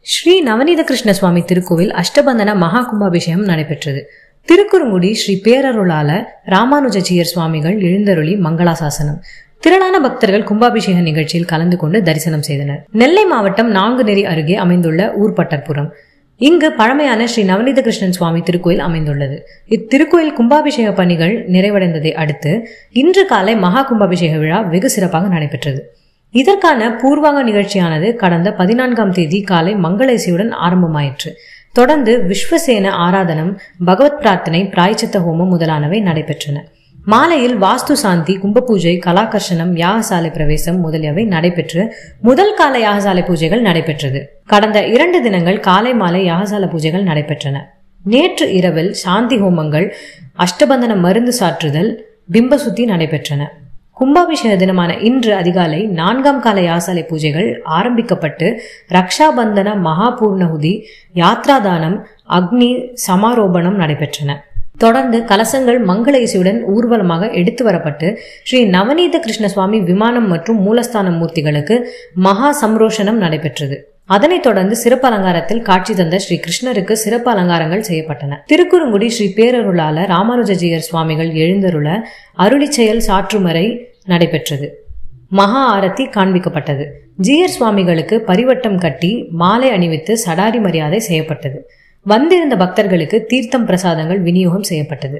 ஸ்ரீ நவநீத கிருஷ்ண சுவாமி திருக்கோவில் அஷ்டபந்தன மகா கும்பாபிஷேகம் நடைபெற்றது. திருக்குறுங்குடி ஸ்ரீ பேரருளால ராமானுஜச்சியர் சுவாமிகள் எழுந்தருளி மங்களாசாசனம். திரளான பக்தர்கள் கும்பாபிஷேக நிகழ்ச்சியில் கலந்து கொண்டு தரிசனம் செய்தனர். நெல்லை மாவட்டம் நாங்குநேரி அருகே அமைந்துள்ள ஊர்பட்டர்புரம். இங்கு பழமையான ஸ்ரீ நவநீத கிருஷ்ணன் சுவாமி திருக்கோயில் அமைந்துள்ளது. இத்திருக்கோயில் கும்பாபிஷேக பணிகள் நிறைவடைந்ததை அடுத்து இன்று காலை மகா கும்பாபிஷேக விழா வெகு சிறப்பாக நடைபெற்றது. இதற்கான பூர்வாங்க நிகழ்ச்சியானது கடந்த 14ஆம் தேதி காலை மங்கள இசையுடன் ஆரம்பமாயிற்று. தொடர்ந்து விஸ்வசேன ஆராதனம், பகவத் பிரார்த்தனை, பிராய்ச்சித்த ஹோமம் முதலானவை நடைபெற்றன. மாலையில் வாஸ்து சாந்தி, கும்பபூஜை, கலாகர்ஷனம், யாகசாலை பிரவேசம் முதலியவை நடைபெற்று முதல் கால யாகசாலை பூஜைகள் நடைபெற்றது. கடந்த 2 தினங்கள் காலை மாலை யாகசாலை பூஜைகள் நடைபெற்றன. நேற்று இரவில் சாந்தி ஹோமங்கள், அஷ்டபந்தன மருந்து சாற்றுதல், பிம்பசுத்தி நடைபெற்றன. கும்பாபிஷேக தினமான இன்று அதிகாலை 4ஆம் கால யாகசாலை பூஜைகள் ஆரம்பிக்கப்பட்டு ரக்ஷாபந்தன, மகாபூர்ணகுதி, யாத்ராதானம், அக்னி சமாரோபணம் நடைபெற்றன. தொடர்ந்து கலசங்கள் மங்கள இசையுடன் ஊர்வலமாக எடுத்து வரப்பட்டு ஸ்ரீ நவநீத கிருஷ்ண சுவாமி விமானம் மற்றும் மூலஸ்தான மூர்த்திகளுக்கு மகா சம்ரோஷனம் நடைபெற்றது. அதனைத் தொடர்ந்து சிறப்பு அலங்காரத்தில் காட்சி தந்த ஸ்ரீ கிருஷ்ணருக்கு சிறப்பு அலங்காரங்கள் செய்யப்பட்டன. திருக்குறுங்குடி ஸ்ரீ பேரருளால ராமானுஜச்சியர் சுவாமிகள் எழுந்தருள அருளி செயல் சாற்றுமறை நடைபெற்றது. மகா ஆரத்தி காண்பிக்கப்பட்டது. ஜீயர் சுவாமிகளுக்கு பரிவட்டம் கட்டி மாலை அணிவித்து சடாரி மரியாதை செய்யப்பட்டது. வந்திருந்த பக்தர்களுக்கு தீர்த்தம் பிரசாதங்கள் விநியோகம் செய்யப்பட்டது.